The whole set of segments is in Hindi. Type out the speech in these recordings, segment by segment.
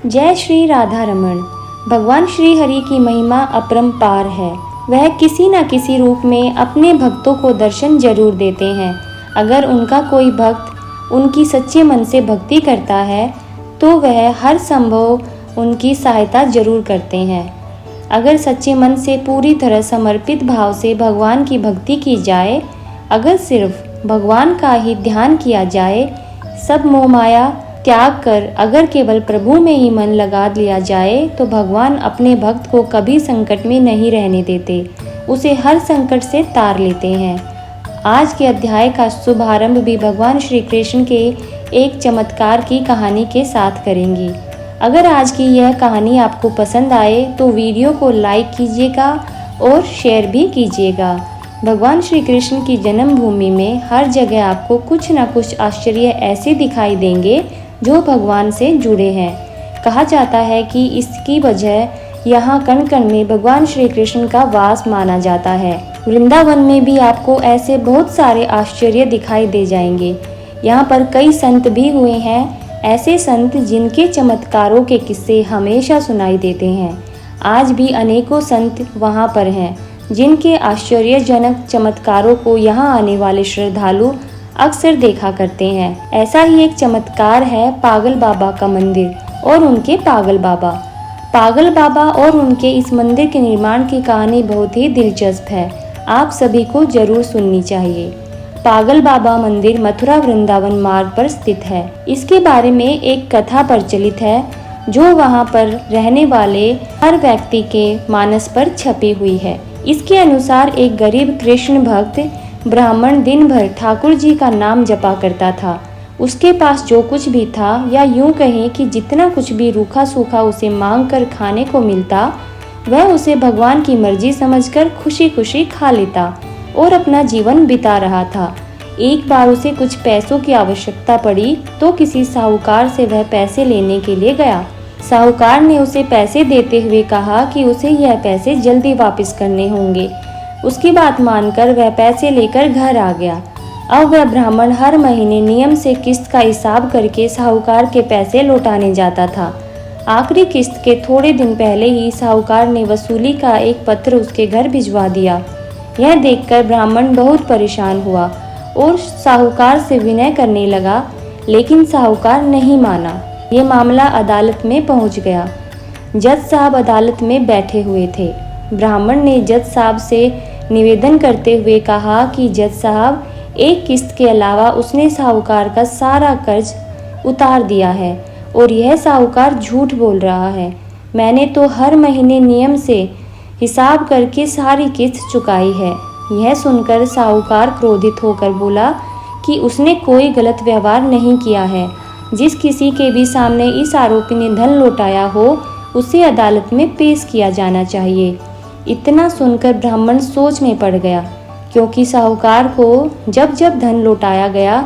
जय श्री राधा रमण। भगवान श्री हरि की महिमा अपरंपार है। वह किसी न किसी रूप में अपने भक्तों को दर्शन जरूर देते हैं। अगर उनका कोई भक्त उनकी सच्चे मन से भक्ति करता है तो वह हर संभव उनकी सहायता जरूर करते हैं। अगर सच्चे मन से पूरी तरह समर्पित भाव से भगवान की भक्ति की जाए, अगर सिर्फ भगवान का ही ध्यान किया जाए, सब मोह माया त्याग कर अगर केवल प्रभु में ही मन लगा लिया जाए तो भगवान अपने भक्त को कभी संकट में नहीं रहने देते, उसे हर संकट से तार लेते हैं। आज के अध्याय का शुभारंभ भी भगवान श्री कृष्ण के एक चमत्कार की कहानी के साथ करेंगे। अगर आज की यह कहानी आपको पसंद आए तो वीडियो को लाइक कीजिएगा और शेयर भी कीजिएगा। भगवान श्री कृष्ण की जन्मभूमि में हर जगह आपको कुछ न कुछ आश्चर्य ऐसे दिखाई देंगे जो भगवान से जुड़े हैं। कहा जाता है कि इसकी वजह यहाँ कण कण में भगवान श्री कृष्ण का वास माना जाता है। वृंदावन में भी आपको ऐसे बहुत सारे आश्चर्य दिखाई दे जाएंगे। यहाँ पर कई संत भी हुए हैं, ऐसे संत जिनके चमत्कारों के किस्से हमेशा सुनाई देते हैं। आज भी अनेकों संत वहाँ पर हैं जिनके आश्चर्यजनक चमत्कारों को यहाँ आने वाले श्रद्धालु अक्सर देखा करते हैं। ऐसा ही एक चमत्कार है पागल बाबा का मंदिर और उनके पागल बाबा। पागल बाबा और उनके इस मंदिर के निर्माण की कहानी बहुत ही दिलचस्प है, आप सभी को जरूर सुननी चाहिए। पागल बाबा मंदिर मथुरा वृंदावन मार्ग पर स्थित है। इसके बारे में एक कथा प्रचलित है जो वहां पर रहने वाले हर व्यक्ति के मानस पर छपी हुई है। इसके अनुसार एक गरीब कृष्ण भक्त ब्राह्मण दिन भर ठाकुर जी का नाम जपा करता था। उसके पास जो कुछ भी था, या यूं कहें कि जितना कुछ भी रूखा सूखा उसे मांग कर खाने को मिलता, वह उसे भगवान की मर्जी समझकर खुशी खुशी खा लेता और अपना जीवन बिता रहा था। एक बार उसे कुछ पैसों की आवश्यकता पड़ी तो किसी साहूकार से वह पैसे लेने के लिए गया। साहूकार ने उसे पैसे देते हुए कहा कि उसे यह पैसे जल्दी वापस करने होंगे। उसकी बात मानकर वह पैसे लेकर घर आ गया। अब वह ब्राह्मण हर महीने नियम से किस्त का हिसाब करके साहूकार के पैसे लौटाने जाता था। आखिरी किस्त के थोड़े दिन पहले ही साहूकार ने वसूली का एक पत्र उसके घर भिजवा दिया। यह देखकर ब्राह्मण बहुत परेशान हुआ और साहूकार से विनय करने लगा, लेकिन साहूकार नहीं माना। ये मामला अदालत में पहुंच गया। जज साहब अदालत में बैठे हुए थे। ब्राह्मण ने जज साहब से निवेदन करते हुए कहा कि जज साहब, एक किस्त के अलावा उसने साहूकार का सारा कर्ज उतार दिया है और यह साहूकार झूठ बोल रहा है। मैंने तो हर महीने नियम से हिसाब करके सारी किस्त चुकाई है। यह सुनकर साहूकार क्रोधित होकर बोला कि उसने कोई गलत व्यवहार नहीं किया है। जिस किसी के भी सामने इस आरोपी ने धन लौटाया हो उसे अदालत में पेश किया जाना चाहिए। इतना सुनकर ब्राह्मण सोच में पड़ गया, क्योंकि साहूकार को जब जब धन लौटाया गया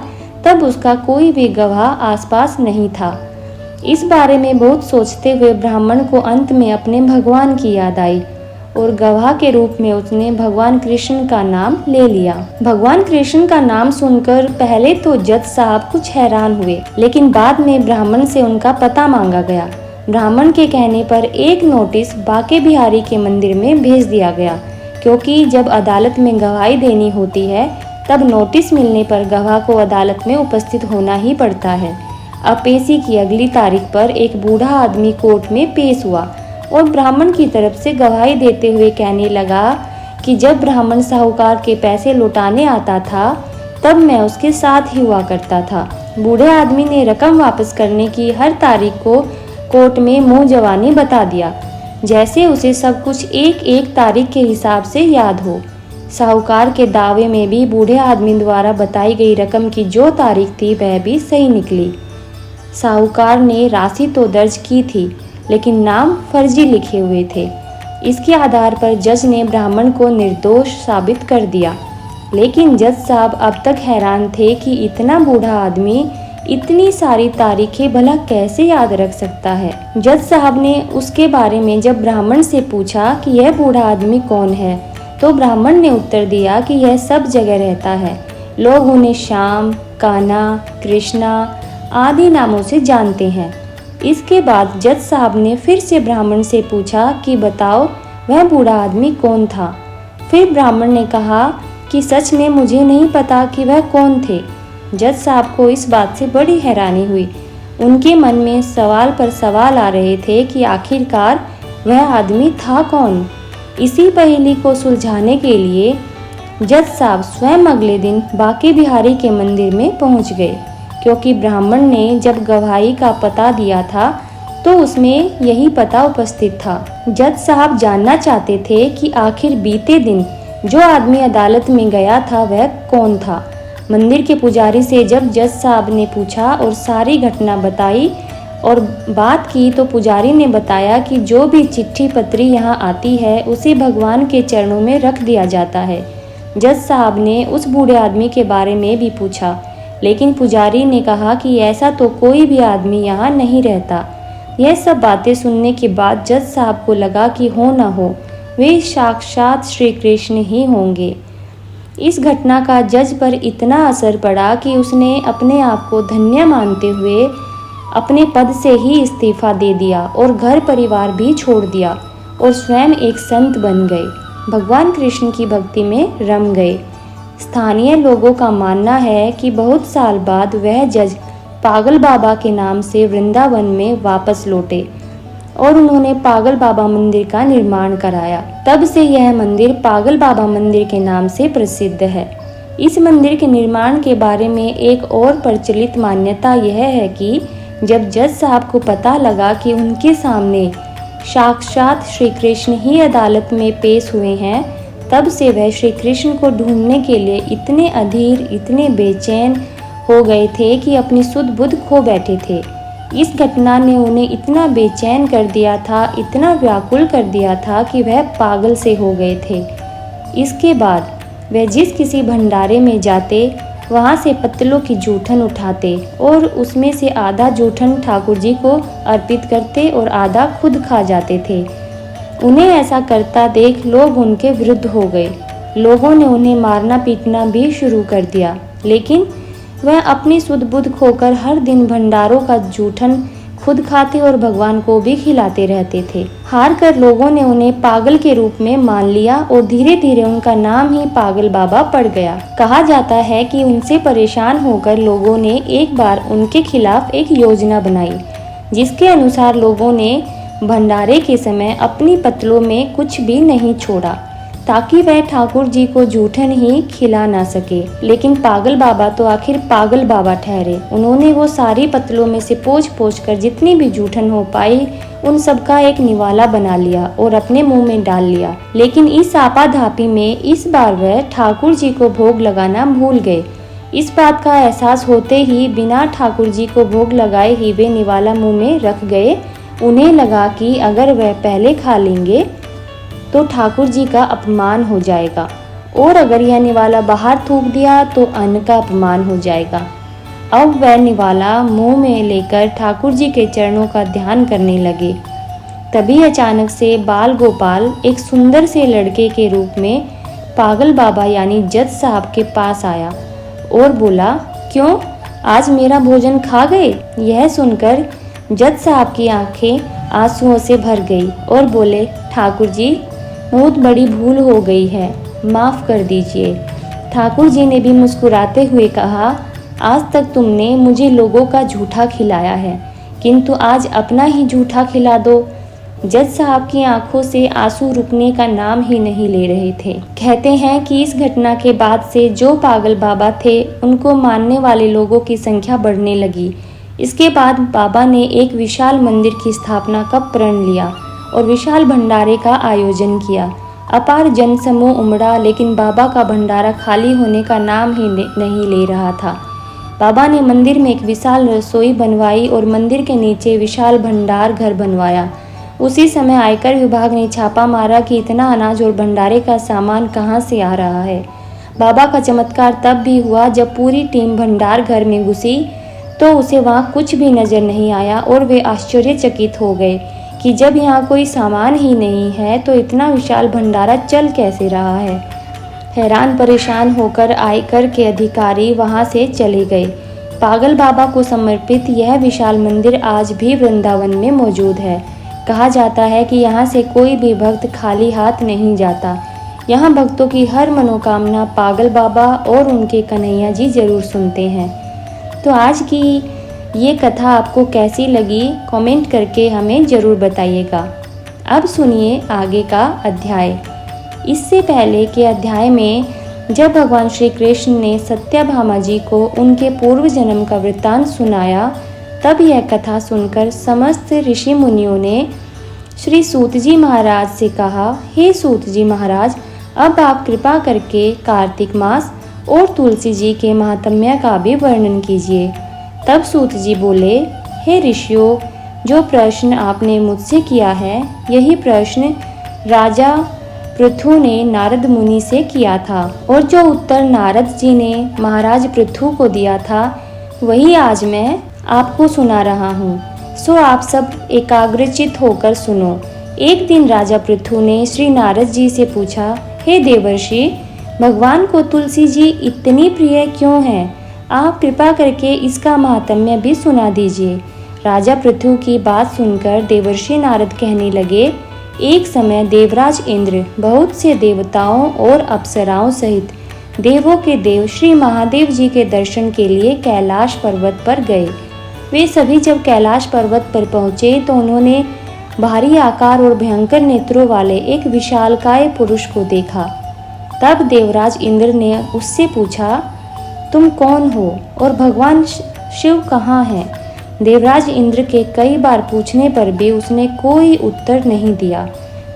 तब उसका कोई भी गवाह आसपास नहीं था। इस बारे में बहुत सोचते हुए ब्राह्मण को अंत में अपने भगवान की याद आई और गवाह के रूप में उसने भगवान कृष्ण का नाम ले लिया। भगवान कृष्ण का नाम सुनकर पहले तो जज साहब कुछ हैरान हुए, लेकिन बाद में ब्राह्मण से उनका पता मांगा गया। ब्राह्मण के कहने पर एक नोटिस बांके बिहारी के मंदिर में भेज दिया गया, क्योंकि जब अदालत में गवाही देनी होती है तब नोटिस मिलने पर गवाह को अदालत में उपस्थित होना ही पड़ता है। अब पेशी की अगली तारीख पर एक बूढ़ा आदमी कोर्ट में पेश हुआ और ब्राह्मण की तरफ से गवाही देते हुए कहने लगा कि जब ब्राह्मण साहूकार के पैसे लौटाने आता था तब मैं उसके साथ ही हुआ करता था। बूढ़े आदमी ने रकम वापस करने की हर तारीख को कोर्ट में मुंह जवानी बता दिया, जैसे उसे सब कुछ एक एक तारीख के हिसाब से याद हो। साहूकार के दावे में भी बूढ़े आदमी द्वारा बताई गई रकम की जो तारीख थी वह भी सही निकली। साहूकार ने राशि तो दर्ज की थी, लेकिन नाम फर्जी लिखे हुए थे। इसके आधार पर जज ने ब्राह्मण को निर्दोष साबित कर दिया। लेकिन जज साहब अब तक हैरान थे कि इतना बूढ़ा आदमी इतनी सारी तारीखें भला कैसे याद रख सकता है। जज साहब ने उसके बारे में जब ब्राह्मण से पूछा कि यह बूढ़ा आदमी कौन है, तो ब्राह्मण ने उत्तर दिया कि यह सब जगह रहता है। लोग उन्हें श्याम, कान्हा, कृष्णा आदि नामों से जानते हैं। इसके बाद जज साहब ने फिर से ब्राह्मण से पूछा कि बताओ वह बूढ़ा आदमी कौन था। फिर ब्राह्मण ने कहा कि सच में मुझे नहीं पता कि वह कौन थे। जज साहब को इस बात से बड़ी हैरानी हुई। उनके मन में सवाल पर सवाल आ रहे थे कि आखिरकार वह आदमी था कौन। इसी पहेली को सुलझाने के लिए जज साहब स्वयं अगले दिन बांके बिहारी के मंदिर में पहुंच गए, क्योंकि ब्राह्मण ने जब गवाही का पता दिया था तो उसमें यही पता उपस्थित था। जज साहब जानना चाहते थे कि आखिर बीते दिन जो आदमी अदालत में गया था वह कौन था। मंदिर के पुजारी से जब जज साहब ने पूछा और सारी घटना बताई और बात की तो पुजारी ने बताया कि जो भी चिट्ठी पत्री यहाँ आती है उसे भगवान के चरणों में रख दिया जाता है। जज साहब ने उस बूढ़े आदमी के बारे में भी पूछा, लेकिन पुजारी ने कहा कि ऐसा तो कोई भी आदमी यहाँ नहीं रहता। यह सब बातें सुनने के बाद जज साहब को लगा कि हो न हो वे साक्षात श्री कृष्ण ही होंगे। इस घटना का जज पर इतना असर पड़ा कि उसने अपने आप को धन्य मानते हुए अपने पद से ही इस्तीफा दे दिया और घर परिवार भी छोड़ दिया और स्वयं एक संत बन गए। भगवान कृष्ण की भक्ति में रम गए। स्थानीय लोगों का मानना है कि बहुत साल बाद वह जज पागल बाबा के नाम से वृंदावन में वापस लौटे और उन्होंने पागल बाबा मंदिर का निर्माण कराया। तब से यह मंदिर पागल बाबा मंदिर के नाम से प्रसिद्ध है। इस मंदिर के निर्माण के बारे में एक और प्रचलित मान्यता यह है कि जब जज साहब को पता लगा कि उनके सामने साक्षात श्री कृष्ण ही अदालत में पेश हुए हैं, तब से वह श्री कृष्ण को ढूंढने के लिए इतने अधीर, इतने बेचैन हो गए थे कि अपनी सुध बुध खो बैठे थे। इस घटना ने उन्हें इतना बेचैन कर दिया था, इतना व्याकुल कर दिया था कि वह पागल से हो गए थे। इसके बाद वह जिस किसी भंडारे में जाते वहाँ से पत्तलों की जूठन उठाते और उसमें से आधा जूठन ठाकुर जी को अर्पित करते और आधा खुद खा जाते थे। उन्हें ऐसा करता देख लोग उनके विरुद्ध हो गए। लोगों ने उन्हें मारना पीटना भी शुरू कर दिया, लेकिन वह अपनी सुध बुध खोकर हर दिन भंडारों का जूठन खुद खाते और भगवान को भी खिलाते रहते थे। हार कर लोगों ने उन्हें पागल के रूप में मान लिया और धीरे धीरे उनका नाम ही पागल बाबा पड़ गया। कहा जाता है कि उनसे परेशान होकर लोगों ने एक बार उनके खिलाफ एक योजना बनाई, जिसके अनुसार लोगों ने भंडारे के समय अपनी पतलों में कुछ भी नहीं छोड़ा ताकि वह ठाकुर जी को जूठन ही खिला ना सके। लेकिन पागल बाबा तो आखिर पागल बाबा ठहरे। उन्होंने वो सारी पतलों में से पोंछ कर जितनी भी जूठन हो पाई उन सबका एक निवाला बना लिया और अपने मुंह में डाल लिया। लेकिन इस आपाधापी में इस बार वह ठाकुर जी को भोग लगाना भूल गए। इस बात का एहसास होते ही बिना ठाकुर जी को भोग लगाए ही वे निवाला मुंह में रख गए। उन्हें लगा कि अगर वह पहले खा लेंगे तो ठाकुर जी का अपमान हो जाएगा और अगर यह निवाला बाहर थूक दिया तो अन्न का अपमान हो जाएगा। अब वह निवाला मुंह में लेकर ठाकुर जी के चरणों का ध्यान करने लगे। तभी अचानक से बाल गोपाल एक सुंदर से लड़के के रूप में पागल बाबा यानी जज साहब के पास आया और बोला, क्यों आज मेरा भोजन खा गए? यह सुनकर जज साहब की आंखें आंसुओं से भर गई और बोले, ठाकुर जी बहुत बड़ी भूल हो गई है, माफ़ कर दीजिए। ठाकुर जी ने भी मुस्कुराते हुए कहा, आज तक तुमने मुझे लोगों का झूठा खिलाया है, किंतु आज अपना ही झूठा खिला दो। जज साहब की आंखों से आंसू रुकने का नाम ही नहीं ले रहे थे। कहते हैं कि इस घटना के बाद से जो पागल बाबा थे उनको मानने वाले लोगों की संख्या बढ़ने लगी। इसके बाद बाबा ने एक विशाल मंदिर की स्थापना का प्रण लिया और विशाल भंडारे का आयोजन किया। अपार जनसमूह उमड़ा, लेकिन बाबा का भंडारा खाली होने का नाम ही नहीं ले रहा था। बाबा ने मंदिर में एक विशाल रसोई बनवाई और मंदिर के नीचे विशाल भंडार घर बनवाया। उसी समय आयकर विभाग ने छापा मारा कि इतना अनाज और भंडारे का सामान कहाँ से आ रहा है। बाबा का चमत्कार तब भी हुआ जब पूरी टीम भंडार घर में घुसी तो उसे वहाँ कुछ भी नजर नहीं आया और वे आश्चर्यचकित हो गए कि जब यहाँ कोई सामान ही नहीं है तो इतना विशाल भंडारा चल कैसे रहा है। हैरान परेशान होकर आयकर के अधिकारी वहाँ से चले गए। पागल बाबा को समर्पित यह विशाल मंदिर आज भी वृंदावन में मौजूद है। कहा जाता है कि यहाँ से कोई भी भक्त खाली हाथ नहीं जाता। यहाँ भक्तों की हर मनोकामना पागल बाबा और उनके कन्हैया जी जरूर सुनते हैं। तो आज की ये कथा आपको कैसी लगी कमेंट करके हमें ज़रूर बताइएगा। अब सुनिए आगे का अध्याय। इससे पहले के अध्याय में जब भगवान श्री कृष्ण ने सत्यभामा जी को उनके पूर्व जन्म का वृत्तांत सुनाया, तब यह कथा सुनकर समस्त ऋषि मुनियों ने श्री सूत जी महाराज से कहा, हे सूत जी महाराज, अब आप कृपा करके कार्तिक मास और तुलसी जी के महात्म्य का भी वर्णन कीजिए। तब सूत जी बोले, हे ऋषियों, जो प्रश्न आपने मुझसे किया है, यही प्रश्न राजा पृथु ने नारद मुनि से किया था, और जो उत्तर नारद जी ने महाराज पृथु को दिया था, वही आज मैं आपको सुना रहा हूँ। सो आप सब एकाग्रचित होकर सुनो। एक दिन राजा पृथु ने श्री नारद जी से पूछा, हे देवर्षि, भगवान को तुलसी जी इतनी प्रिय क्यों है? आप कृपा करके इसका महात्म्य भी सुना दीजिए। राजा पृथु की बात सुनकर देवर्षि नारद कहने लगे, एक समय देवराज इंद्र बहुत से देवताओं और अप्सराओं सहित देवों के देव श्री महादेव जी के दर्शन के लिए कैलाश पर्वत पर गए। वे सभी जब कैलाश पर्वत पर पहुँचे तो उन्होंने भारी आकार और भयंकर नेत्रों वाले एक विशालकाय पुरुष को देखा। तब देवराज इंद्र ने उससे पूछा, तुम कौन हो और भगवान शिव कहाँ हैं? देवराज इंद्र के कई बार पूछने पर भी उसने कोई उत्तर नहीं दिया।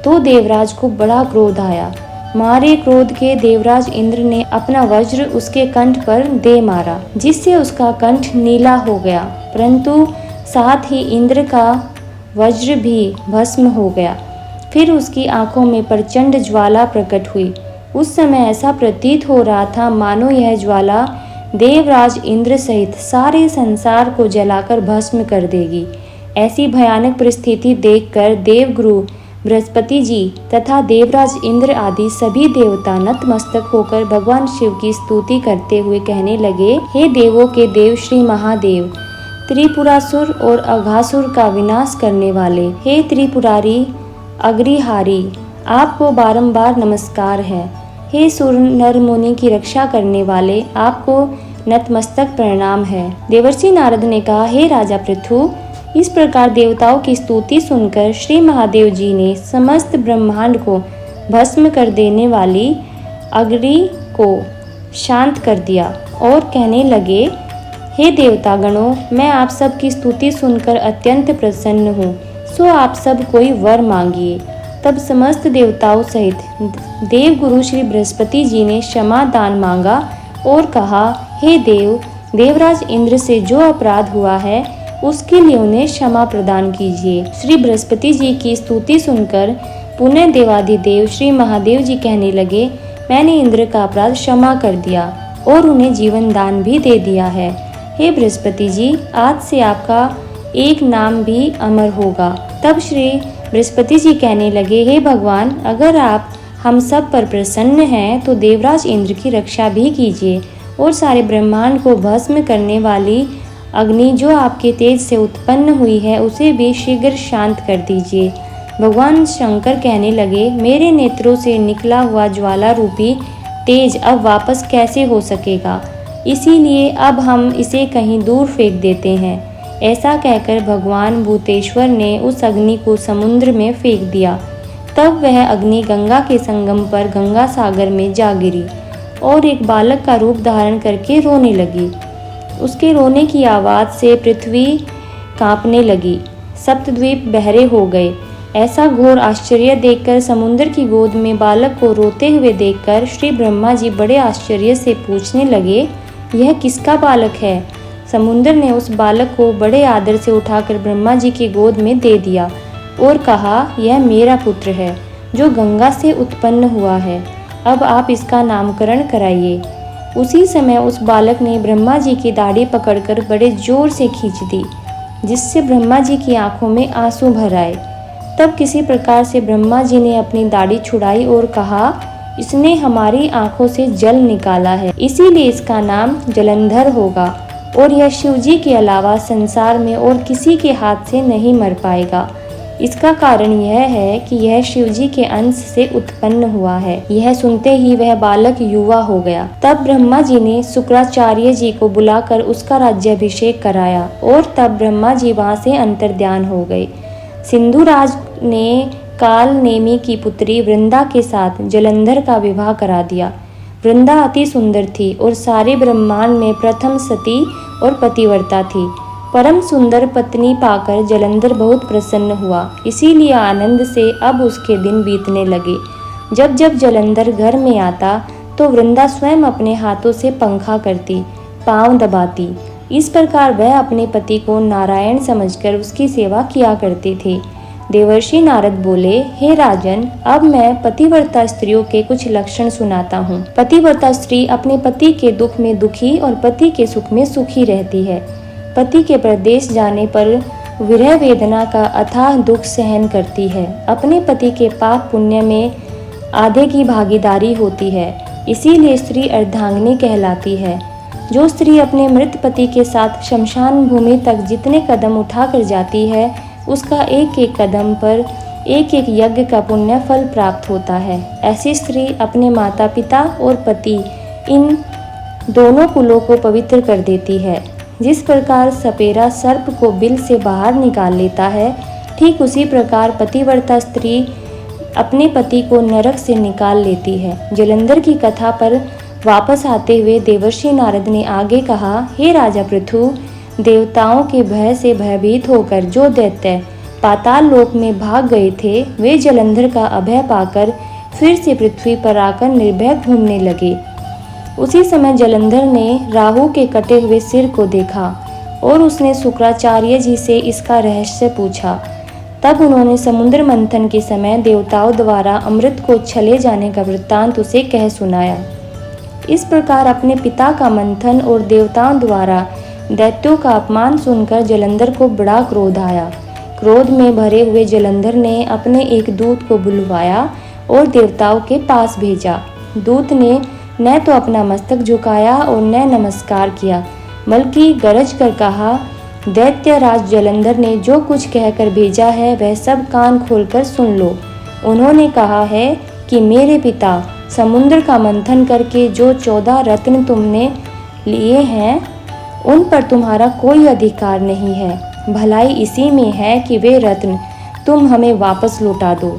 तो देवराज को बड़ा क्रोध आया। मारे क्रोध के देवराज इंद्र ने अपना वज्र उसके कंठ पर दे मारा, जिससे उसका कंठ नीला हो गया, परंतु साथ ही इंद्र का वज्र भी भस्म हो गया। फिर उसकी आंखों में प्रचंड ज्वाला प्रकट हुई। उस समय ऐसा प्रतीत हो रहा था मानो यह ज्वाला देवराज इंद्र सहित सारे संसार को जलाकर भस्म कर देगी। ऐसी भयानक परिस्थिति देखकर देवगुरु बृहस्पति जी तथा देवराज इंद्र आदि सभी देवता नतमस्तक होकर भगवान शिव की स्तुति करते हुए कहने लगे, हे देवों के देव श्री महादेव, त्रिपुरासुर और अघासुर का विनाश करने वाले, हे त्रिपुरारी अग्रिहारी, आपको बारंबार नमस्कार है। हे सुर नर मुनि की रक्षा करने वाले, आपको नतमस्तक प्रणाम है। देवर्षि नारद ने कहा, हे राजा पृथु, इस प्रकार देवताओं की स्तुति सुनकर श्री महादेव जी ने समस्त ब्रह्मांड को भस्म कर देने वाली अग्नि को शांत कर दिया और कहने लगे, हे देवतागणों, मैं आप सब की स्तुति सुनकर अत्यंत प्रसन्न हूँ। सो आप सब कोई वर मांगिए। तब समस्त देवताओं सहित देवगुरु श्री बृहस्पति जी ने क्षमा दान मांगा और कहा, हे देव, देवराज इंद्र से जो अपराध हुआ है उसके लिए उन्हें क्षमा प्रदान कीजिए। श्री बृहस्पति जी की स्तुति सुनकर पुनः देवाधिदेव श्री महादेव जी कहने लगे, मैंने इंद्र का अपराध क्षमा कर दिया और उन्हें जीवन दान भी दे दिया है। हे बृहस्पति जी, आज से आपका एक नाम भी अमर होगा। तब श्री बृहस्पति जी कहने लगे, हे भगवान, अगर आप हम सब पर प्रसन्न हैं तो देवराज इंद्र की रक्षा भी कीजिए और सारे ब्रह्मांड को भस्म करने वाली अग्नि जो आपके तेज से उत्पन्न हुई है उसे भी शीघ्र शांत कर दीजिए। भगवान शंकर कहने लगे, मेरे नेत्रों से निकला हुआ ज्वाला रूपी तेज अब वापस कैसे हो सकेगा, इसीलिए अब हम इसे कहीं दूर फेंक देते हैं। ऐसा कहकर भगवान भूतेश्वर ने उस अग्नि को समुद्र में फेंक दिया। तब वह अग्नि गंगा के संगम पर गंगा सागर में जा गिरी और एक बालक का रूप धारण करके रोने लगी। उसके रोने की आवाज़ से पृथ्वी कांपने लगी, सप्तद्वीप बहरे हो गए। ऐसा घोर आश्चर्य देखकर समुद्र की गोद में बालक को रोते हुए देखकर श्री ब्रह्मा जी बड़े आश्चर्य से पूछने लगे, यह किसका बालक है? समुद्र ने उस बालक को बड़े आदर से उठाकर ब्रह्मा जी की गोद में दे दिया और कहा, यह मेरा पुत्र है जो गंगा से उत्पन्न हुआ है। अब आप इसका नामकरण कराइए। उसी समय उस बालक ने ब्रह्मा जी की दाढ़ी पकड़कर बड़े जोर से खींच दी, जिससे ब्रह्मा जी की आंखों में आंसू भर आए। तब किसी प्रकार से ब्रह्मा जी ने अपनी दाढ़ी छुड़ाई और कहा, इसने हमारी आंखों से जल निकाला है, इसीलिए इसका नाम जलंधर होगा और यह शिवजी के अलावा संसार में और किसी के हाथ से नहीं मर पाएगा। इसका कारण यह है कि यह शिवजी के अंश से उत्पन्न हुआ है। यह सुनते ही वह बालक युवा हो गया। तब ब्रह्मा जी ने शुक्राचार्य जी को बुलाकर उसका राज्याभिषेक कराया और तब ब्रह्मा जी वहां से अंतर्ध्यान हो गए। सिंधुराज ने काल नेमी की पुत्री वृंदा के साथ जलंधर का विवाह करा दिया। वृंदा अति सुंदर थी और सारे ब्रह्मांड में प्रथम सती और पतिव्रता थी। परम सुंदर पत्नी पाकर जलंधर बहुत प्रसन्न हुआ, इसीलिए आनंद से अब उसके दिन बीतने लगे। जब जब जलंधर घर में आता तो वृंदा स्वयं अपने हाथों से पंखा करती, पांव दबाती। इस प्रकार वह अपने पति को नारायण समझकर उसकी सेवा किया करते थे। देवर्षि नारद बोले, हे राजन, अब मैं पतिव्रता स्त्रियों के कुछ लक्षण सुनाता हूँ। पतिव्रता स्त्री अपने पति के दुख में दुखी और पति के सुख में सुखी रहती है। पति के परदेश जाने पर विरह वेदना का अथाह दुख सहन करती है। अपने पति के पाप पुण्य में आधे की भागीदारी होती है, इसीलिए स्त्री अर्धांगिनी कहलाती है। जो स्त्री अपने मृत पति के साथ शमशान भूमि तक जितने कदम उठाकर जाती है, उसका एक एक कदम पर एक एक यज्ञ का पुण्य फल प्राप्त होता है। ऐसी स्त्री अपने माता पिता और पति इन दोनों कुलों को पवित्र कर देती है। जिस प्रकार सपेरा सर्प को बिल से बाहर निकाल लेता है, ठीक उसी प्रकार पतिव्रता स्त्री अपने पति को नरक से निकाल लेती है। जलंधर की कथा पर वापस आते हुए देवर्षि नारद ने आगे कहा, हे राजा पृथु, देवताओं के भय से भयभीत होकर जो दैत्य पाताल लोक में भाग गए थे, वे जलंधर का अभय पाकर फिर से पृथ्वी पर आकर निर्भय घूमने लगे। उसी समय जलंधर ने राहु के कटे हुए सिर को देखा और उसने शुक्राचार्य जी से इसका रहस्य पूछा। तब उन्होंने समुद्र मंथन के समय देवताओं द्वारा अमृत को छले जाने का वृत्तांत उसे कह सुनाया। इस प्रकार अपने पिता का मंथन और देवताओं द्वारा दैत्यों का अपमान सुनकर जलंधर को बड़ा क्रोध आया। क्रोध में भरे हुए जलंधर ने अपने एक दूत को बुलवाया और देवताओं के पास भेजा। दूत ने न तो अपना मस्तक झुकाया और न नमस्कार किया, बल्कि गरज कर कहा, दैत्य राज जलंधर ने जो कुछ कहकर भेजा है वह सब कान खोलकर सुन लो। उन्होंने कहा है कि मेरे पिता, समुद्र का मंथन करके जो 14 रत्न तुमने लिए हैं, उन पर तुम्हारा कोई अधिकार नहीं है। भलाई इसी में है कि वे रत्न तुम हमें वापस लौटा दो।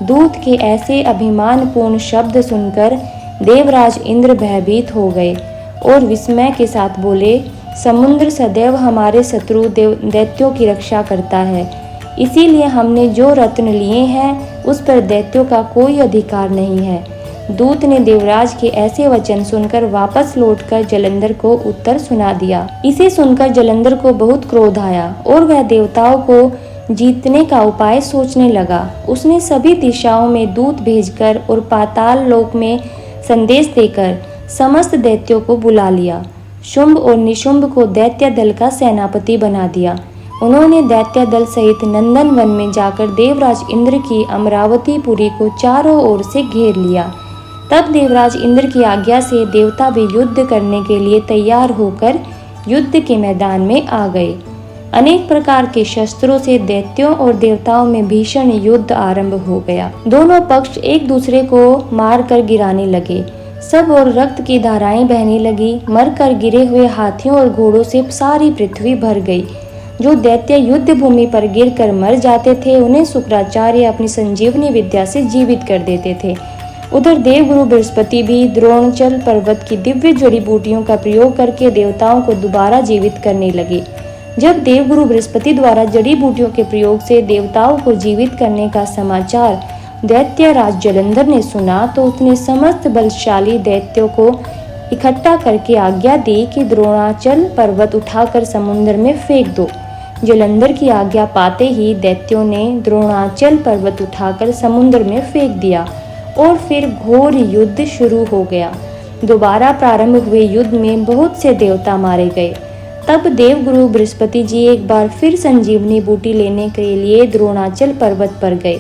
दूत के ऐसे अभिमानपूर्ण शब्द सुनकर देवराज इंद्र भयभीत हो गए और विस्मय के साथ बोले, समुद्र सदैव हमारे शत्रु दैत्यों की रक्षा करता है, इसीलिए हमने जो रत्न लिए हैं उस पर दैत्यों का कोई अधिकार नहीं है। दूत ने देवराज के ऐसे वचन सुनकर वापस लौटकर जलंधर को उत्तर सुना दिया। इसे सुनकर जलंधर को बहुत क्रोध आया और वह देवताओं को जीतने का उपाय सोचने लगा। उसने सभी दिशाओं में दूत भेजकर और पाताल लोक में संदेश देकर समस्त दैत्यों को बुला लिया। शुंभ और निशुंभ को दैत्य दल का सेनापति बना दिया। उन्होंने दैत्य दल सहित नंदन वन में जाकर देवराज इंद्र की अमरावती पुरी को चारों ओर से घेर लिया। तब देवराज इंद्र की आज्ञा से देवता भी युद्ध करने के लिए तैयार होकर युद्ध के मैदान में आ गए। अनेक प्रकार के शस्त्रों से दैत्यों और देवताओं में भीषण युद्ध आरंभ हो गया। दोनों पक्ष एक दूसरे को मारकर गिराने लगे। सब और रक्त की धाराएं बहने लगी। मरकर गिरे हुए हाथियों और घोड़ों से सारी पृथ्वी भर गई। जो दैत्य युद्ध भूमि पर गिरकर मर जाते थे, उन्हें शुक्राचार्य अपनी संजीवनी विद्या से जीवित कर देते थे। उधर देवगुरु बृहस्पति भी द्रोणाचल पर्वत की दिव्य जड़ी बूटियों का प्रयोग करके देवताओं को दोबारा जीवित करने लगे। जब देवगुरु बृहस्पति द्वारा जड़ी बूटियों के प्रयोग से देवताओं को जीवित करने का समाचार दैत्य राज जलंधर ने सुना, तो उसने समस्त बलशाली दैत्यों को इकट्ठा करके आज्ञा दी कि द्रोणाचल पर्वत उठाकर समुद्र में फेंक दो। जलंधर की आज्ञा पाते ही दैत्यों ने द्रोणाचल पर्वत उठाकर समुद्र में फेंक दिया और फिर घोर युद्ध शुरू हो गया। दोबारा प्रारंभ हुए युद्ध में बहुत से देवता मारे गए। तब देवगुरु बृहस्पति जी एक बार फिर संजीवनी बूटी लेने के लिए द्रोणाचल पर्वत पर गए।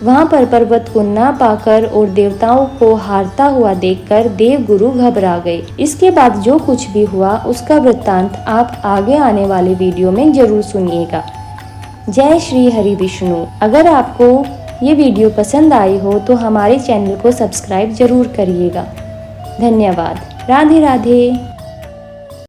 वहां पर पर्वत को न पाकर और देवताओं को हारता हुआ देखकर देव गुरु घबरा गए। इसके बाद जो कुछ भी हुआ उसका वृत्तांत आप आगे आने वाले वीडियो में जरूर सुनिएगा। जय श्री हरि विष्णु। अगर आपको ये वीडियो पसंद आई हो तो हमारे चैनल को सब्सक्राइब जरूर करिएगा। धन्यवाद। राधे राधे।